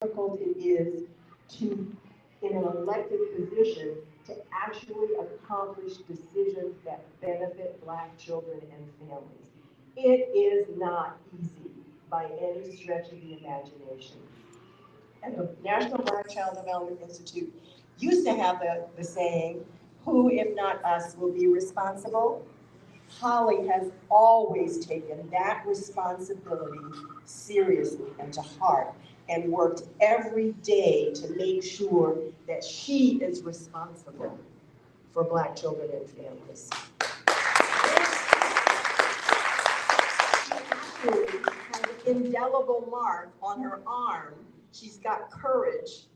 difficult it is to, in an elected position, to actually accomplish decisions that benefit Black children and families. It is not easy by any stretch of the imagination. And the National Black Child Development Institute used to have the saying, who, if not us, will be responsible? Holly has always taken that responsibility seriously and to heart and worked every day to make sure that she is responsible for Black children and families. She actually has an indelible mark on her arm. She's got courage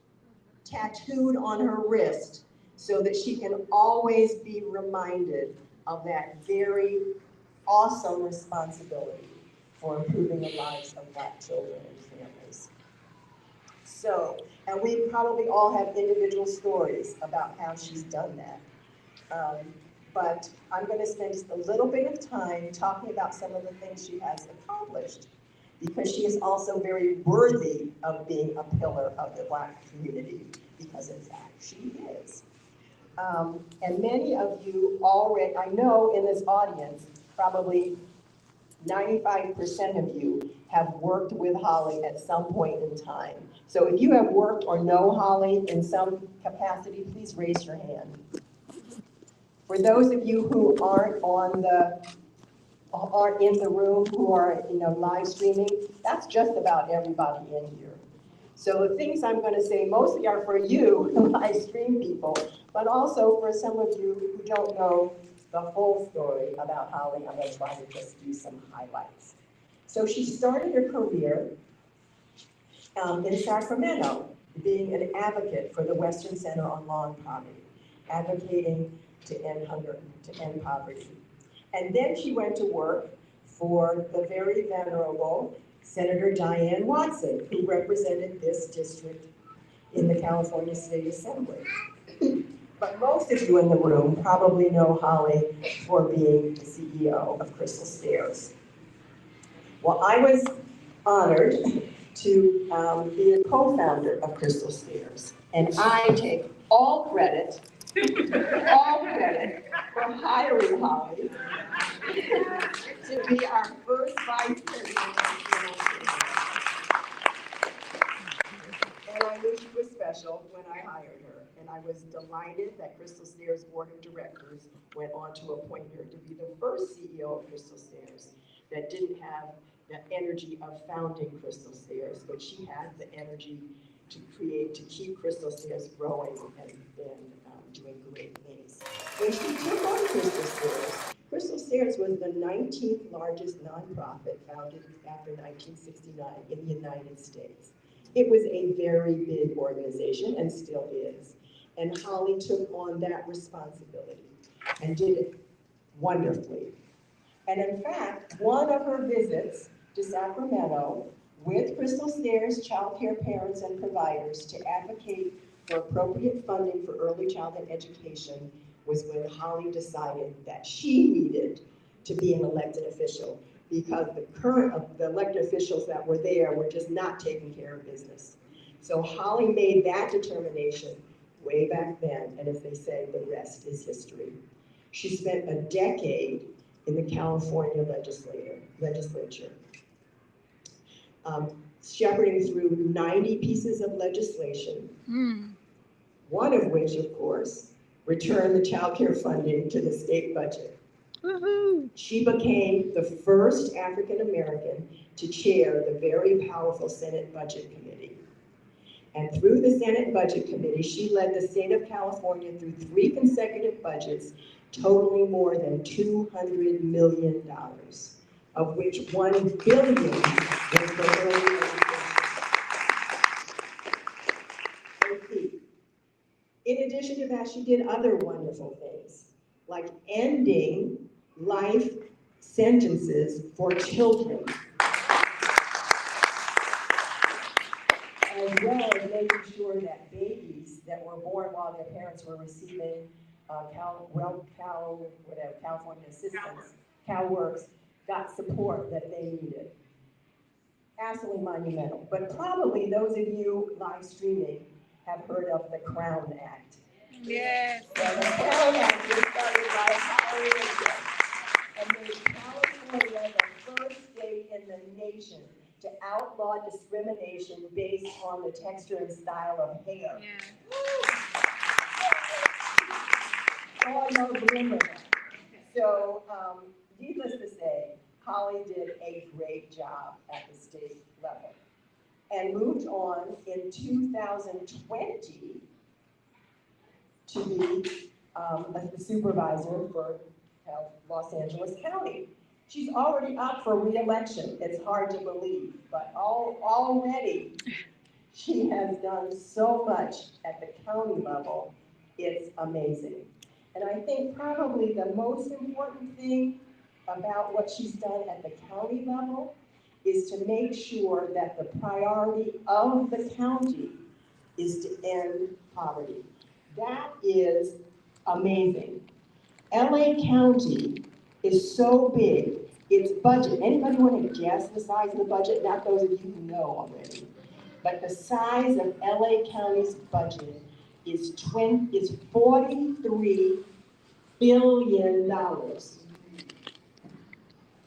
tattooed on her wrist so that she can always be reminded of that very awesome responsibility for improving the lives of Black children and families. So, and we probably all have individual stories about how she's done that. But I'm going to spend just a little bit of time talking about some of the things she has accomplished, because she is also very worthy of being a pillar of the Black community, because in fact she is. And many of you already, I know in this audience, probably 95% of you have worked with Holly at some point in time. So if you have worked or know Holly in some capacity, please raise your hand. For those of you who aren't in the room, who are live streaming, that's just about everybody in here. So the things I'm going to say mostly are for you, live stream people, but also for some of you who don't know the full story about Holly. I'm going to try to just do some highlights. So she started her career in Sacramento, being an advocate for the Western Center on Law and Poverty, advocating to end hunger, to end poverty. And then she went to work for the very venerable Senator Diane Watson, who represented this district in the California State Assembly. But most of you in the room probably know Holly for being the CEO of Crystal Stairs. Well, I was honored to be a co-founder of Crystal Stairs, and I take all credit for hiring Holly to be our first vice president. And I knew she was special when I hired her, and I was delighted that Crystal Stairs Board of Directors went on to appoint her to be the first CEO of Crystal Stairs that didn't have the energy of founding Crystal Stairs, but she had the energy to keep Crystal Stairs growing and doing great things. When she took on Crystal Stairs was the 19th largest nonprofit founded after 1969 in the United States. It was a very big organization and still is. And Holly took on that responsibility and did it wonderfully. And in fact, one of her visits to Sacramento with Crystal Stairs child care parents and providers to advocate for appropriate funding for early childhood education was when Holly decided that she needed to be an elected official, because the elected officials that were there were just not taking care of business. So Holly made that determination way back then, and as they say, the rest is history. She spent a decade in the California legislature, shepherding through 90 pieces of legislation, one of which, of course, returned the child care funding to the state budget. Woo-hoo. She became the first African American to chair the very powerful Senate Budget Committee. And through the Senate Budget Committee, she led the state of California through 3 consecutive budgets, totaling more than $200 million, of which $1 billion was for early education. In addition to that, she did other wonderful things, like ending life sentences for children, as well as making sure that babies that were born while their parents were receiving California assistance, CalWORKs, got support that they needed. absolutely monumental. But probably those of you live streaming have heard of the Crown Act. Yes. Well, the Crown Act was started by Holly and made California the first state in the nation to outlaw discrimination based on the texture and style of hair. Yeah. Oh, no rumor. So, needless to say, Holly did a great job at the state level and moved on in 2020 to be a supervisor for Los Angeles County. She's already up for re-election. It's hard to believe, but already she has done so much at the county level. It's amazing. And I think probably the most important thing about what she's done at the county level is to make sure that the priority of the county is to end poverty. That is amazing. LA County is so big, its budget, anybody want to guess the size of the budget? Not those of you who know already. But the size of LA County's budget is $43 billion.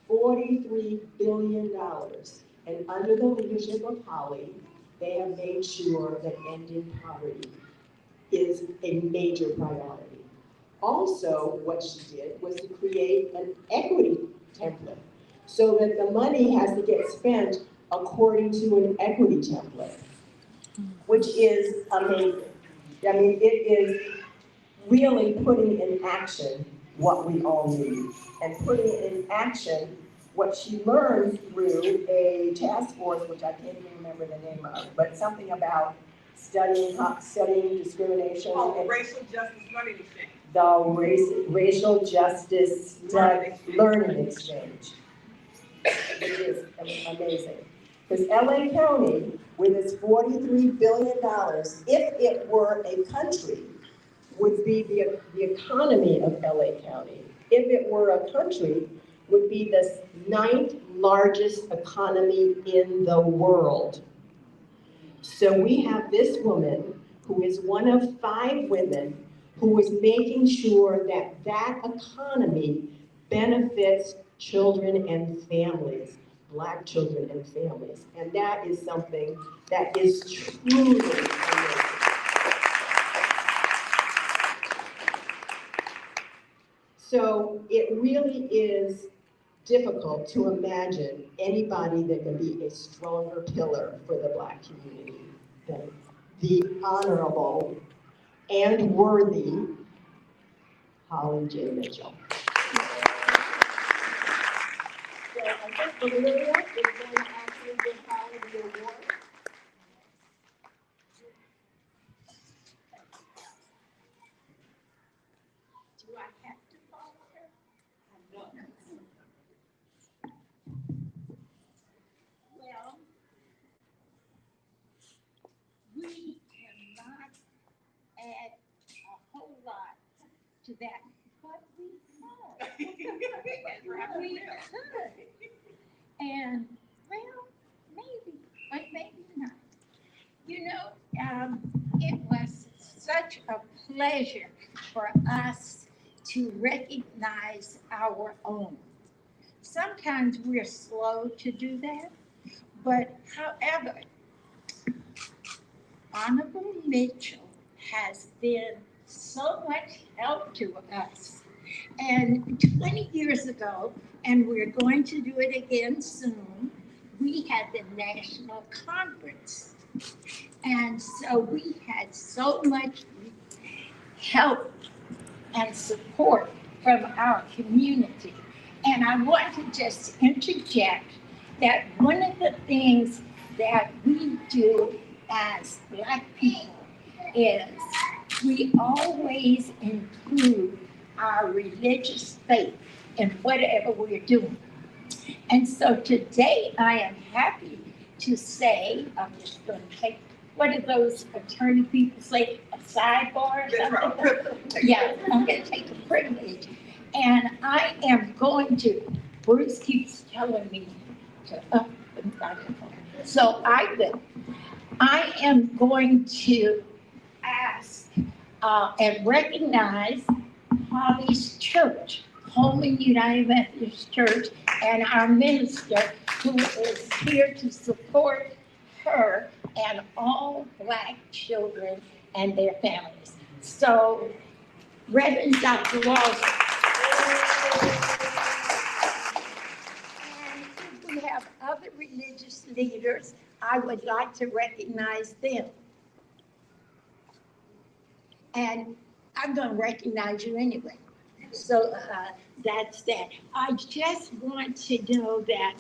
$43 billion. And under the leadership of Holly, they have made sure that ending poverty is a major priority. Also, what she did was to create an equity template so that the money has to get spent according to an equity template, which is amazing. I mean, it is really putting in action what we all need and putting in action what she learned through a task force, which I can't even remember the name of, but something about studying discrimination. Oh, racial justice learning exchange. The racial justice learning exchange, which is amazing. Because LA County, with its $43 billion, if it were a country, would be the economy of LA County. If it were a country, would be the 9th largest economy in the world. So we have this woman who is one of 5 women who is making sure that that economy benefits children and families, Black children and families. And that is something that is truly amazing. So it really is difficult to imagine anybody that can be a stronger pillar for the Black community than the honorable and worthy Holly J. Mitchell. So I think Valeria is going to actually give Holly the award. Do I have to follow her? Well, we cannot add a whole lot to that, but we could. We could. And, well, maybe, but maybe not. You know, it was such a pleasure for us to recognize our own. Sometimes we're slow to do that, but however, Honorable Mitchell has been so much help to us. And 20 years ago, and we're going to do it again soon, we had the national conference. And so we had so much help and support from our community. And I want to just interject that one of the things that we do as Black people is we always include our religious faith in whatever we're doing. And so today I am happy to say, I'm just going to take, what do those attorney people say, a sidebar or something? Yeah, I'm going to take a privilege. And I am going to, Bruce keeps telling me to up the microphone. So I will. I am going to ask and recognize Holly's church, Holman United Methodist Church, and our minister who is here to support her and all Black children and their families. So, Reverend Dr. Walsh. And if we have other religious leaders, I would like to recognize them. And I'm going to recognize you anyway. So that's that. I just want to know that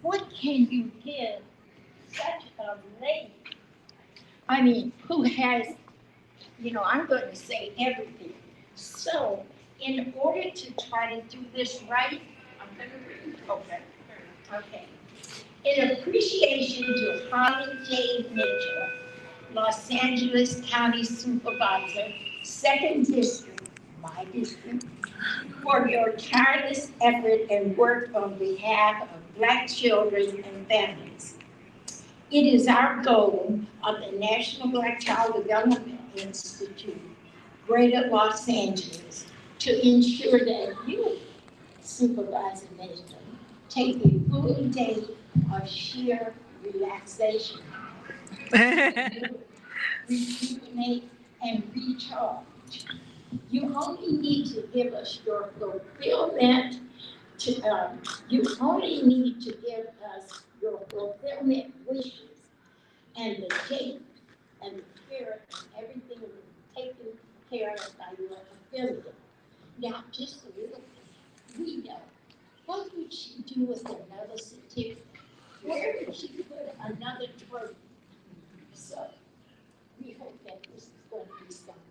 what can you give such a lady? I mean, who has, I'm going to say everything. So, in order to try to do this right, I'm going to read. Okay. Okay. In appreciation to Holly J. Mitchell, Los Angeles County Supervisor, 2nd District, my district, for your tireless effort and work on behalf of Black children and families. It is our goal of the National Black Child Development Institute, Greater Los Angeles, to ensure that you, Supervisor Nathan, take a full day of sheer relaxation, rejuvenate, and recharge. You only need to give us your fulfillment you only need to give us your fulfillment wishes and the date and the care and everything will be taken care of by your affiliate. Now, just a little bit, we know. What would she do with another certificate? Where would she put another trophy? So, we hope that this is going to be something.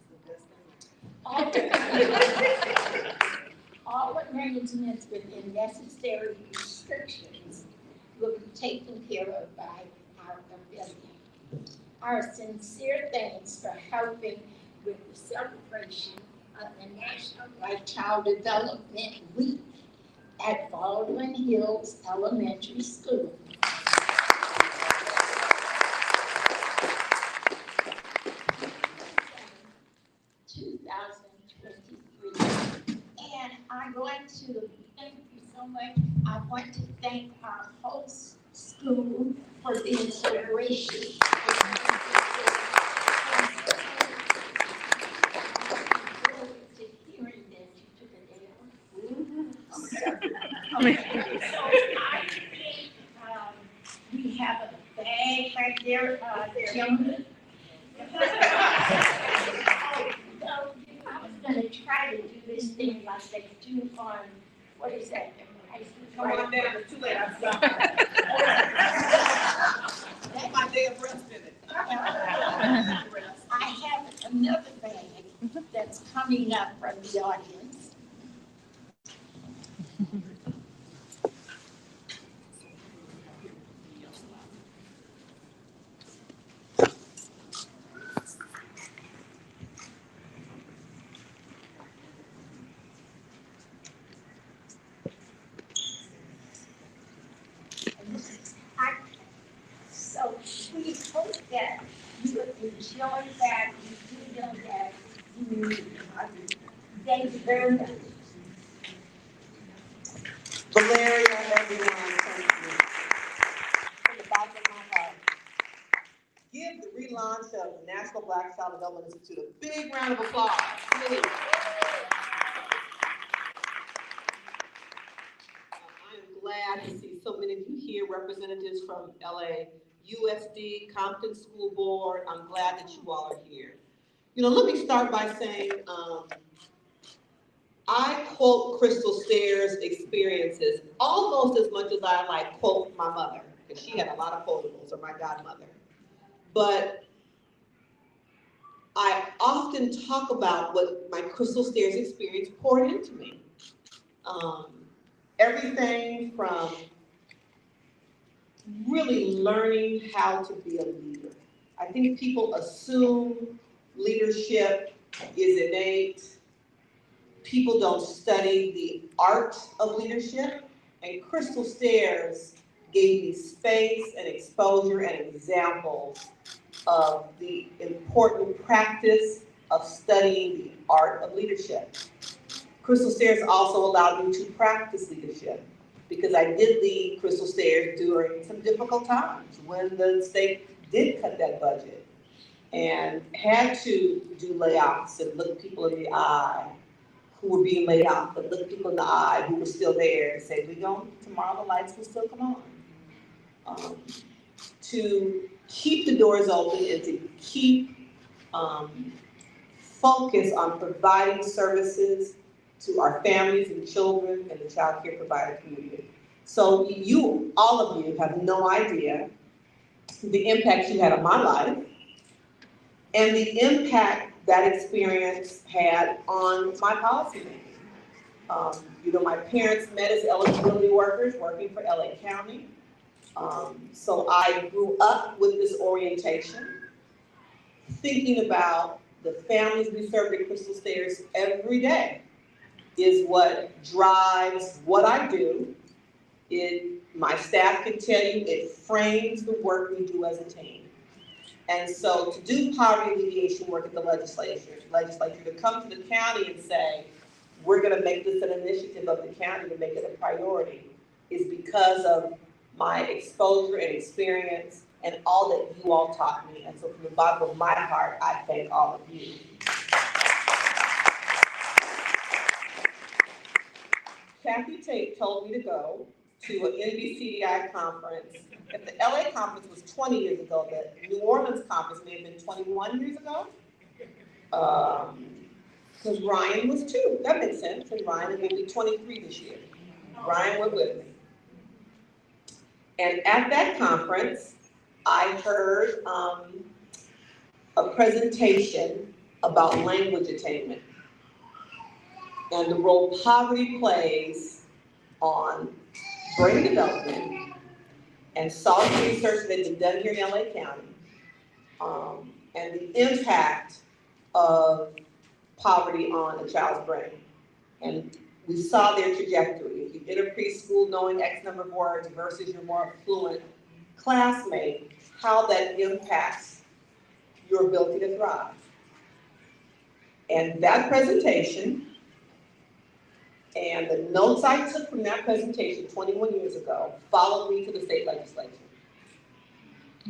All arrangements within necessary restrictions will be taken care of by our affiliate. Our sincere thanks for helping with the celebration of the National Black Child Development Week at Baldwin Hills Elementary School. And I'm going to thank you so much. I want to thank our host school for being so gracious. We have a bag right there, gentlemen. I was gonna try to do this thing like they do on, what is that? Come on down, it's too late, I'm sorry. That's my day of rest in it. I have another bag that's coming up from the audience. So we hope that you enjoy that. You know that you thank you very much. Valeria, everyone, thank you. From the bottom of my heart. Give the relaunch of the National Black Child Development Institute a big round of applause, please. I am glad to see so many of you here, representatives from LA, USD, Compton School Board. I'm glad that you all are here. Let me start by saying, I quote Crystal Stairs' experiences almost as much as I like quote my mother, because she had a lot of quotables, or my godmother. But I often talk about what my Crystal Stairs experience poured into me. Everything from really learning how to be a leader. I think people assume leadership is innate. People don't study the art of leadership. And Crystal Stairs gave me space and exposure and examples of the important practice of studying the art of leadership. Crystal Stairs also allowed me to practice leadership because I did lead Crystal Stairs during some difficult times when the state did cut that budget and had to do layoffs and look people in the eye who were being laid off, but look people in the eye who were still there and say, tomorrow the lights will still come on. To keep the doors open and to keep focus on providing services to our families and children and the child care provider community. So you, all of you, have no idea the impact you had on my life and the impact that experience had on my policymaking. My parents met as eligibility workers working for LA County. So I grew up with this orientation, thinking about the families we served at Crystal Stairs every day is what drives what I do. My staff can tell you, it frames the work we do as a team. And so to do poverty alleviation work at the legislature, to come to the county and say, we're gonna make this an initiative of the county to make it a priority, is because of my exposure and experience and all that you all taught me. And so from the bottom of my heart, I thank all of you. Kathy Tate told me to go to an NBCDI conference. If the LA conference was 20 years ago, the New Orleans conference may have been 21 years ago. Because Ryan was 2, that makes sense, and Ryan will be 23 this year. Ryan went with me. And at that conference, I heard a presentation about language attainment and the role poverty plays on brain development, and saw the research that had been done here in LA County, and the impact of poverty on a child's brain. And we saw their trajectory. If you enter preschool knowing X number of words versus your more fluent classmate, how that impacts your ability to thrive. And that presentation and the notes I took from that presentation 21 years ago followed me to the state legislature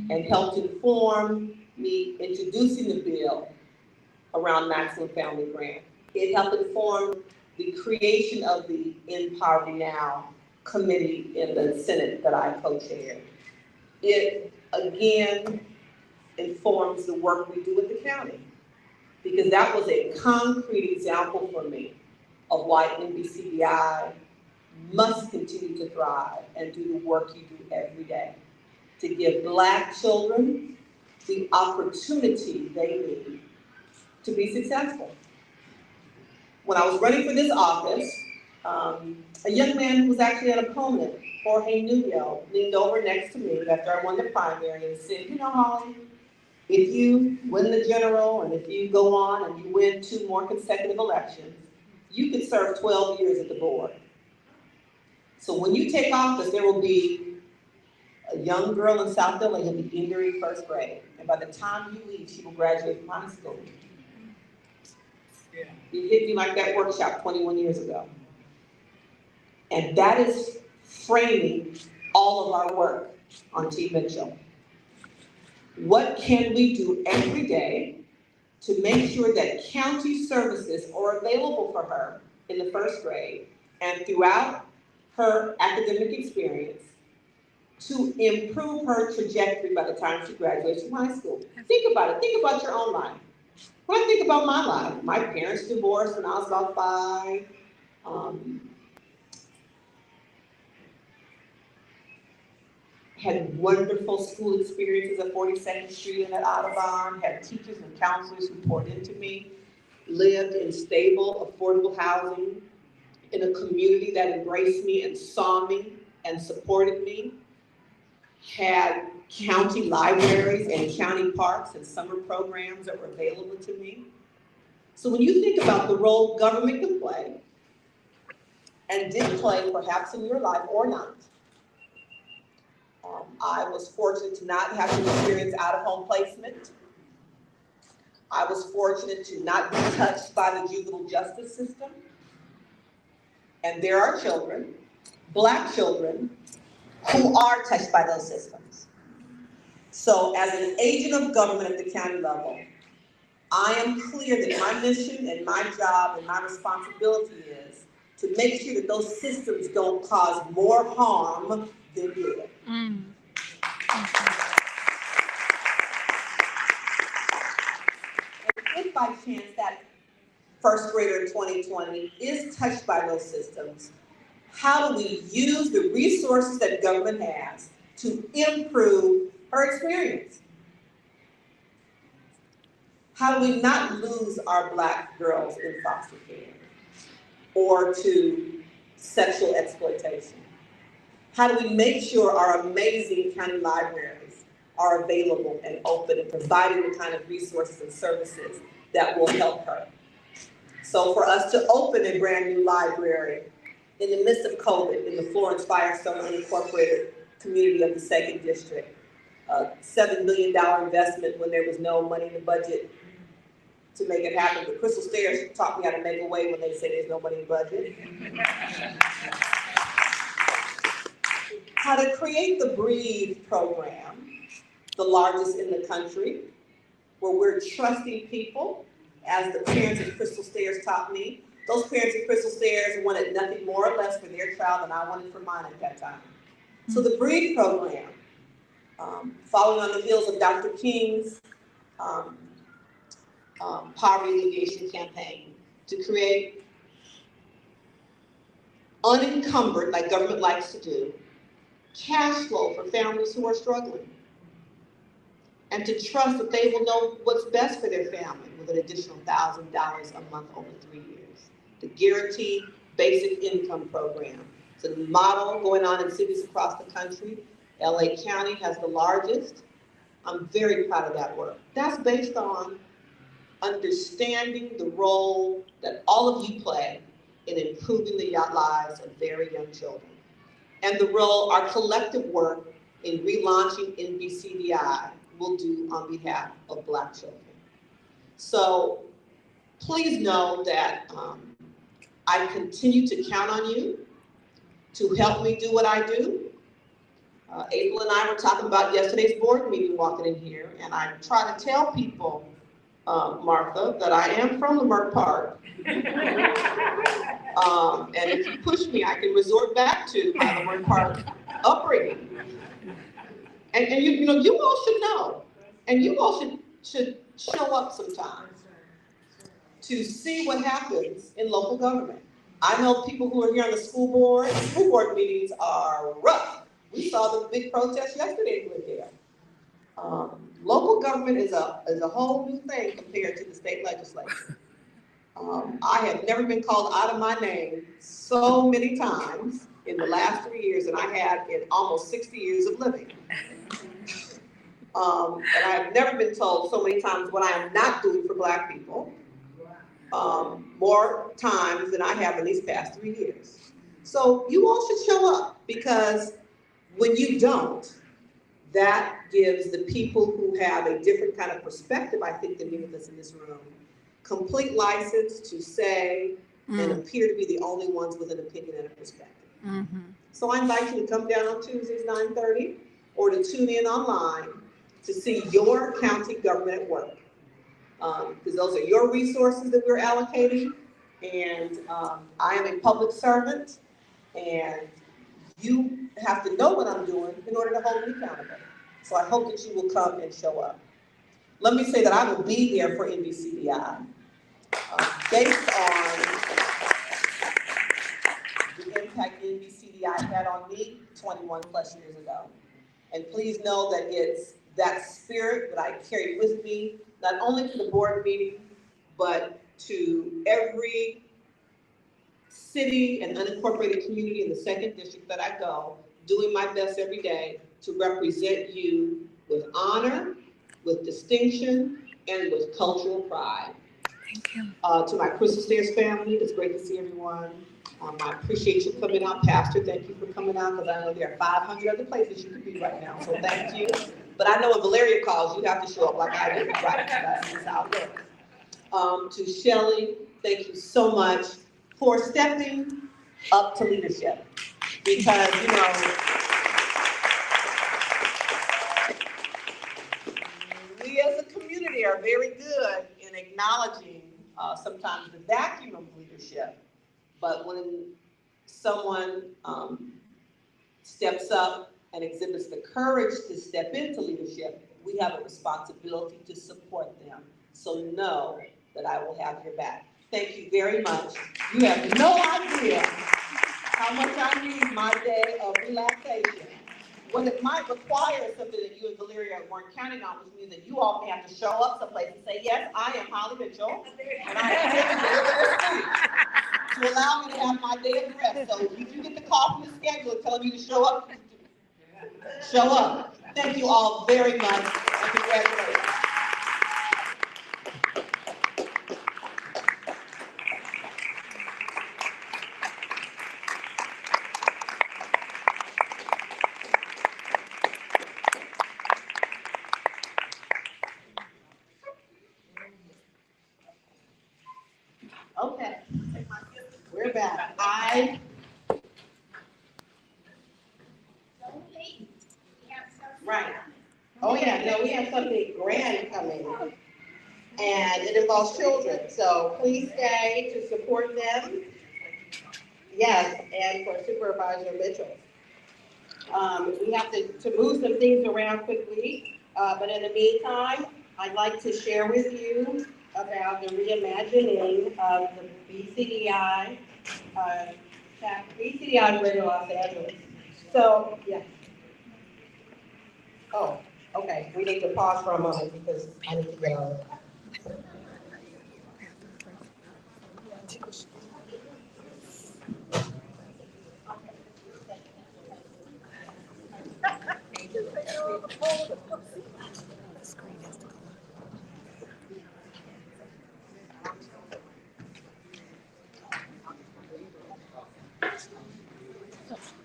and helped inform me introducing the bill around maximum family grant. It helped inform the creation of the In Poverty Now committee in the Senate that I co-chaired. It, again, informs the work we do with the county, because that was a concrete example for me of why NBCDI must continue to thrive and do the work you do every day to give Black children the opportunity they need to be successful. When I was running for this office, a young man who was actually an opponent, Jorge Nuno, leaned over next to me after I won the primary and said, Holly, if you win the general and if you go on and you win 2 more consecutive elections, you could serve 12 years at the board. So when you take office, there will be a young girl in South LA who'll be entering 1st grade. And by the time you leave, she will graduate from high school. Yeah. It hit me like that workshop 21 years ago. And that is framing all of our work on Team Mitchell. What can we do every day to make sure that county services are available for her in the 1st grade and throughout her academic experience to improve her trajectory by the time she graduates from high school? Think about it. Think about your own life. When I think about my life, my parents divorced when I was about 5. Had wonderful school experiences at 42nd Street and at Audubon, had teachers and counselors who poured into me, lived in stable, affordable housing in a community that embraced me and saw me and supported me, had county libraries and county parks and summer programs that were available to me. So when you think about the role government can play, and did play perhaps in your life or not, I was fortunate to not have to experience out-of-home placement. I was fortunate to not be touched by the juvenile justice system. And there are children, Black children, who are touched by those systems. So as an agent of government at the county level, I am clear that my mission and my job and my responsibility is to make sure that those systems don't cause more harm than good. And if by chance that first grader in 2020 is touched by those systems, how do we use the resources that government has to improve her experience? How do we not lose our Black girls in foster care or to sexual exploitation? How do we make sure our amazing county libraries are available and open and providing the kind of resources and services that will help her? So for us to open a brand new library in the midst of COVID in the Florence Firestone unincorporated community of the 2nd District, a $7 million investment when there was no money in the budget to make it happen. The Crystal Stairs taught me how to make a way when they say there's no money in the budget. How to create the Breathe program, the largest in the country, where we're trusting people, as the parents at Crystal Stairs taught me. Those parents at Crystal Stairs wanted nothing more or less for their child than I wanted for mine at that time. So the Breathe program, following on the heels of Dr. King's poverty alleviation campaign, to create unencumbered, like government likes to do, cash flow for families who are struggling, and to trust that they will know what's best for their family with an additional $1,000 a month over 3 years. The Guaranteed Basic Income Program. It's a model going on in cities across the country. LA County has the largest. I'm very proud of that work. That's based on understanding the role that all of you play in improving the lives of very young children, and the role our collective work in relaunching BCDI will do on behalf of Black children. So please know that I continue to count on you to help me do what I do. April and I were talking about yesterday's board meeting walking in here, and I try to tell people, Martha, that I am from Leimert Park. And if you push me, I can resort back to my Leimert Park upbringing. And you know, you all should know, and you all should show up sometime to see what happens in local government. I know people who are here on the school board. School board meetings are rough. We saw the big protest yesterday with there. Local government is a whole new thing compared to the state legislature. I have never been called out of my name so many times in the last 3 years than I have in almost 60 years of living. And I have never been told so many times what I am not doing for Black people, more times than I have in these past 3 years. So you all should show up, because when you don't, that gives the people who have a different kind of perspective, I think, than many of us in this room, complete license to say and appear to be the only ones with an opinion and a perspective. So I invite you to come down on Tuesdays, 9:30, or to tune in online to see your county government at work. Because those are your resources that we're allocating, and I am a public servant, and you have to know what I'm doing in order to hold me accountable. So I hope that you will come and show up. Let me say that I will be there for NBCDI based on the impact NBCDI had on me 21 plus years ago. And please know that it's that spirit that I carry with me, not only to the board meeting, but to every city and unincorporated community in the 2nd District that I go, doing my best every day to represent you with honor, with distinction, and with cultural pride. Thank you. To my Crystal Stairs family, it's great to see everyone. I appreciate you coming out, Pastor. Thank you for coming out, because I know there are 500 other places you could be right now, so thank you. But I know when Valeria calls, you have to show up like I do, right? That's how it works. To Shelley, thank you so much for stepping up to leadership. Because, you know, we as a community are very good in acknowledging sometimes the vacuum of leadership. But when someone steps up and exhibits the courage to step into leadership, we have a responsibility to support them. So know that I will have your back. Thank you very much. You have no idea how much I need my day of relaxation. When it might require something that you and Valeria weren't counting on, which means that you all may have to show up someplace and say, yes, I am Holly Mitchell, and I am here to deliver this speech, to allow me to have my day of rest. So if you get the call from the scheduler telling you to show up, show up. Thank you all very much, and congratulations. Okay, we're back. Right. Oh yeah, no, we have something grand coming, and it involves children, so please stay to support them. Yes, and for Supervisor Mitchell. We have to move some things around quickly, but in the meantime, I'd like to share with you about the reimagining of the BCDI, BCDI Greater Los Angeles. So, yeah. Oh, okay, we need to pause for a moment because I need to get on.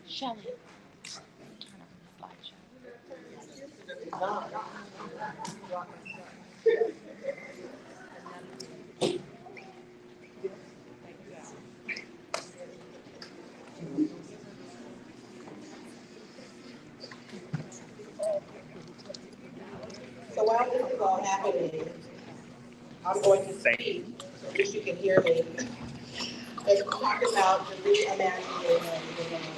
Shelley. So while this is all happening, I'm going to speak, so at least you can hear me. Let's talk about the reimagining of the